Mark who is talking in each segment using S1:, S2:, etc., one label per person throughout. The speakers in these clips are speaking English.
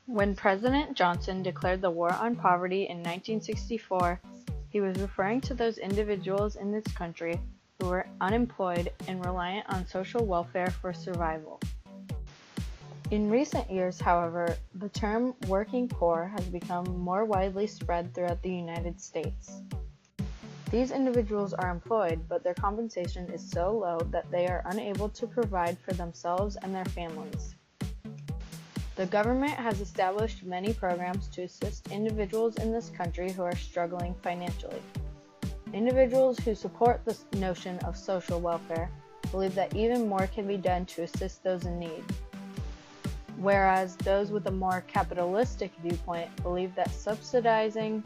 S1: When President Johnson declared the war on poverty in 1964, he was referring to those individuals in this country who were unemployed and reliant on social welfare for survival. In recent years, however, the term working poor has become more widely spread throughout the United States. These individuals are employed, but their compensation is so low that they are unable to provide for themselves and their families. The government has established many programs to assist individuals in this country who are struggling financially. Individuals who support this notion of social welfare believe that even more can be done to assist those in need, whereas those with a more capitalistic viewpoint believe that subsidizing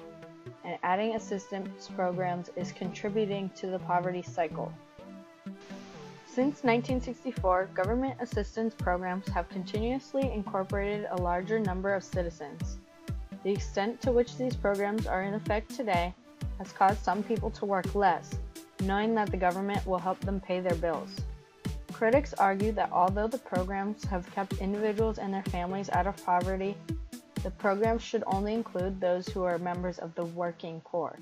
S1: and adding assistance programs is contributing to the poverty cycle. Since 1964, government assistance programs have continuously incorporated a larger number of citizens. The extent to which these programs are in effect today has caused some people to work less, knowing that the government will help them pay their bills. Critics argue that although the programs have kept individuals and their families out of poverty, the programs should only include those who are members of the working poor.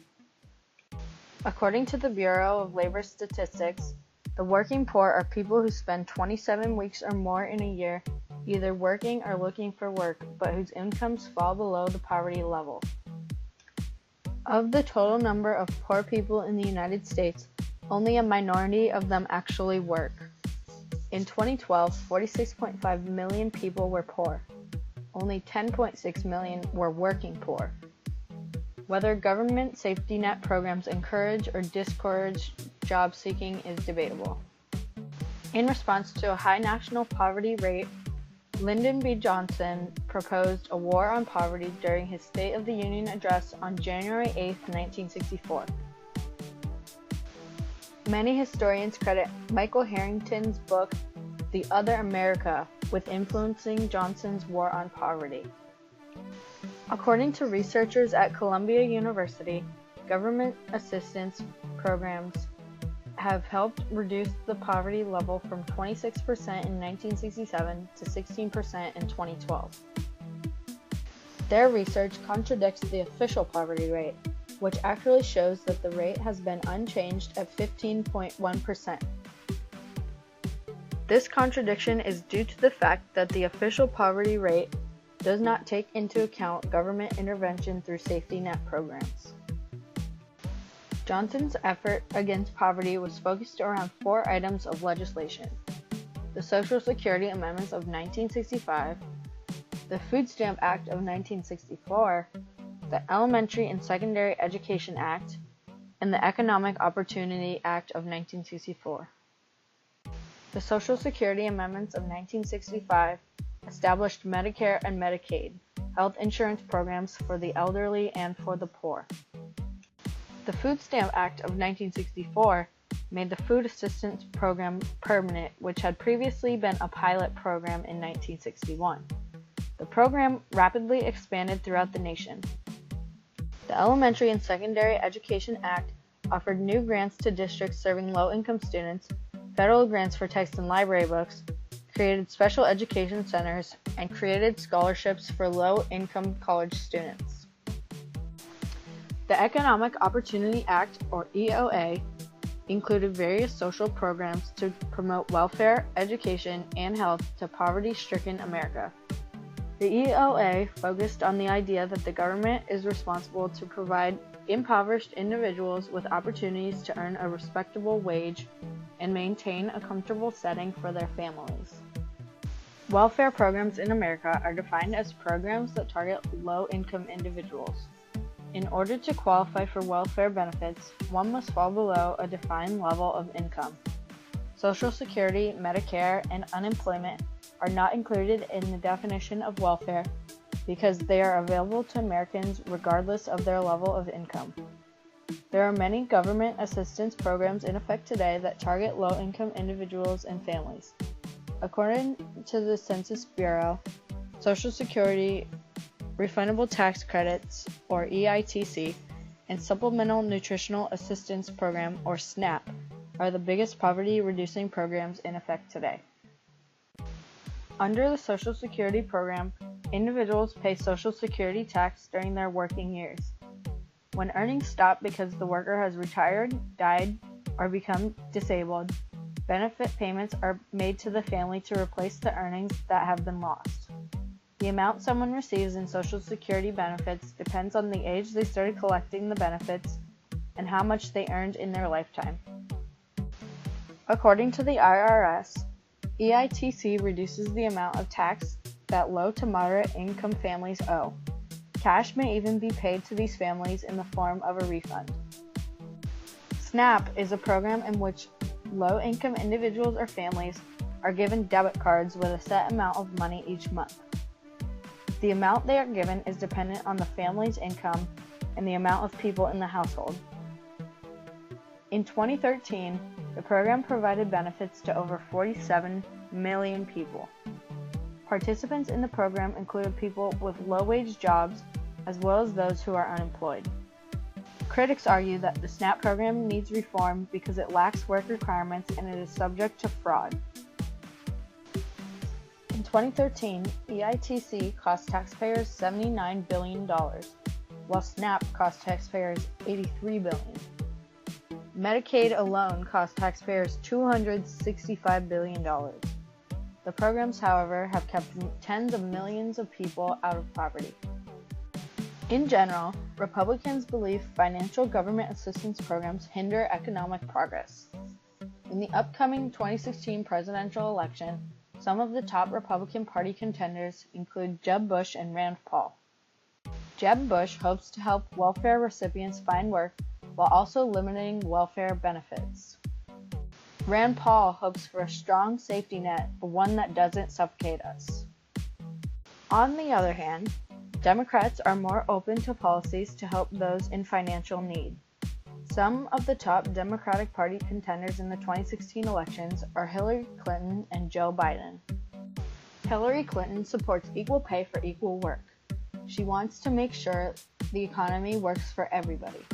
S1: According to the Bureau of Labor Statistics, the working poor are people who spend 27 weeks or more in a year either working or looking for work, but whose incomes fall below the poverty level. Of the total number of poor people in the United States, only a minority of them actually work. In 2012, 46.5 million people were poor. Only 10.6 million were working poor. Whether government safety net programs encourage or discourage job seeking is debatable. In response to a high national poverty rate, Lyndon B. Johnson proposed a war on poverty during his State of the Union address on January 8, 1964. Many historians credit Michael Harrington's book, The Other America, with influencing Johnson's war on poverty. According to researchers at Columbia University, government assistance programs have helped reduce the poverty level from 26% in 1967 to 16% in 2012. Their research contradicts the official poverty rate, which actually shows that the rate has been unchanged at 15.1%. This contradiction is due to the fact that the official poverty rate does not take into account government intervention through safety net programs. Johnson's effort against poverty was focused around 4 items of legislation: the Social Security Amendments of 1965, the Food Stamp Act of 1964, the Elementary and Secondary Education Act, and the Economic Opportunity Act of 1964. The Social Security Amendments of 1965 established Medicare and Medicaid, health insurance programs for the elderly and for the poor. The Food Stamp Act of 1964 made the Food Assistance Program permanent, which had previously been a pilot program in 1961. The program rapidly expanded throughout the nation. The Elementary and Secondary Education Act offered new grants to districts serving low-income students, federal grants for text and library books, created special education centers, and created scholarships for low-income college students. The Economic Opportunity Act, or EOA, included various social programs to promote welfare, education, and health to poverty-stricken America. The EOA focused on the idea that the government is responsible to provide impoverished individuals with opportunities to earn a respectable wage and maintain a comfortable setting for their families. Welfare programs in America are defined as programs that target low-income individuals. In order to qualify for welfare benefits, one must fall below a defined level of income. Social Security, Medicare, and unemployment are not included in the definition of welfare because they are available to Americans regardless of their level of income. There are many government assistance programs in effect today that target low-income individuals and families. According to the Census Bureau, Social Security, refundable tax credits, or EITC, and Supplemental Nutritional Assistance Program, or SNAP, are the biggest poverty-reducing programs in effect today. Under the Social Security program, individuals pay Social Security tax during their working years. When earnings stop because the worker has retired, died, or become disabled, benefit payments are made to the family to replace the earnings that have been lost. The amount someone receives in Social Security benefits depends on the age they started collecting the benefits and how much they earned in their lifetime. According to the IRS, EITC reduces the amount of tax that low to moderate income families owe. Cash may even be paid to these families in the form of a refund. SNAP is a program in which low-income individuals or families are given debit cards with a set amount of money each month. The amount they are given is dependent on the family's income and the amount of people in the household. In 2013, the program provided benefits to over 47 million people. Participants in the program included people with low-wage jobs as well as those who are unemployed. Critics argue that the SNAP program needs reform because it lacks work requirements and it is subject to fraud. In 2013, EITC cost taxpayers $79 billion, while SNAP cost taxpayers $83 billion. Medicaid alone cost taxpayers $265 billion. The programs, however, have kept tens of millions of people out of poverty. In general, Republicans believe financial government assistance programs hinder economic progress. In the upcoming 2016 presidential election, some of the top Republican Party contenders include Jeb Bush and Rand Paul. Jeb Bush hopes to help welfare recipients find work while also limiting welfare benefits. Rand Paul hopes for a strong safety net, but one that doesn't suffocate us. On the other hand, Democrats are more open to policies to help those in financial need. Some of the top Democratic Party contenders in the 2016 elections are Hillary Clinton and Joe Biden. Hillary Clinton supports equal pay for equal work. She wants to make sure the economy works for everybody,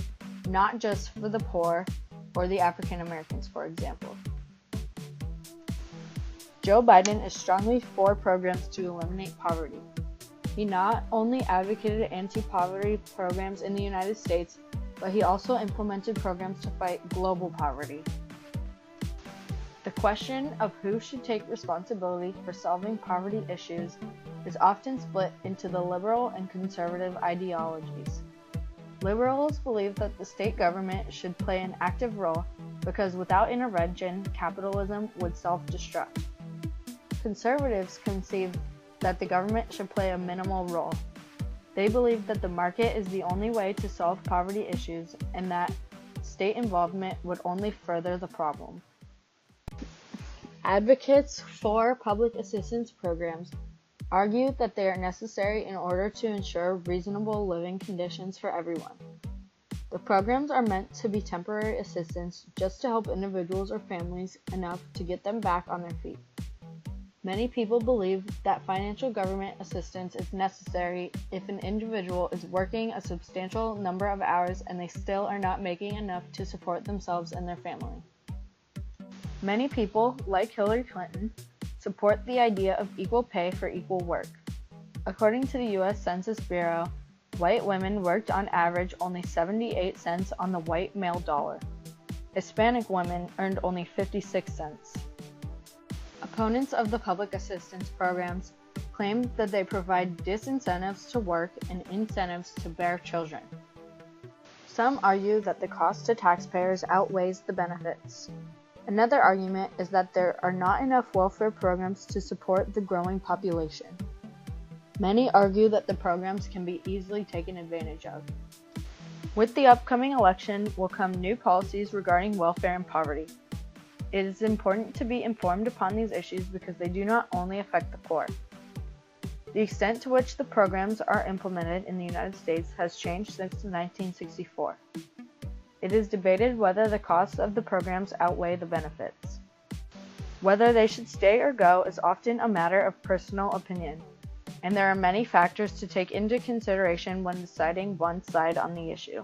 S1: not just for the poor or the African Americans, for example. Joe Biden is strongly for programs to eliminate poverty. He not only advocated anti-poverty programs in the United States, but he also implemented programs to fight global poverty. The question of who should take responsibility for solving poverty issues is often split into the liberal and conservative ideologies. Liberals believe that the state government should play an active role because without intervention, capitalism would self-destruct. Conservatives conceive that the government should play a minimal role. They believe that the market is the only way to solve poverty issues and that state involvement would only further the problem. Advocates for public assistance programs argue that they are necessary in order to ensure reasonable living conditions for everyone. The programs are meant to be temporary assistance just to help individuals or families enough to get them back on their feet. Many people believe that financial government assistance is necessary if an individual is working a substantial number of hours and they still are not making enough to support themselves and their family. Many people, like Hillary Clinton, support the idea of equal pay for equal work. According to the U.S. Census Bureau, white women worked on average only 78 cents on the white male dollar. Hispanic women earned only 56 cents. Opponents of the public assistance programs claim that they provide disincentives to work and incentives to bear children. Some argue that the cost to taxpayers outweighs the benefits. Another argument is that there are not enough welfare programs to support the growing population. Many argue that the programs can be easily taken advantage of. With the upcoming election will come new policies regarding welfare and poverty. It is important to be informed upon these issues because they do not only affect the poor. The extent to which the programs are implemented in the United States has changed since 1964. It is debated whether the costs of the programs outweigh the benefits. Whether they should stay or go is often a matter of personal opinion, and there are many factors to take into consideration when deciding one side on the issue.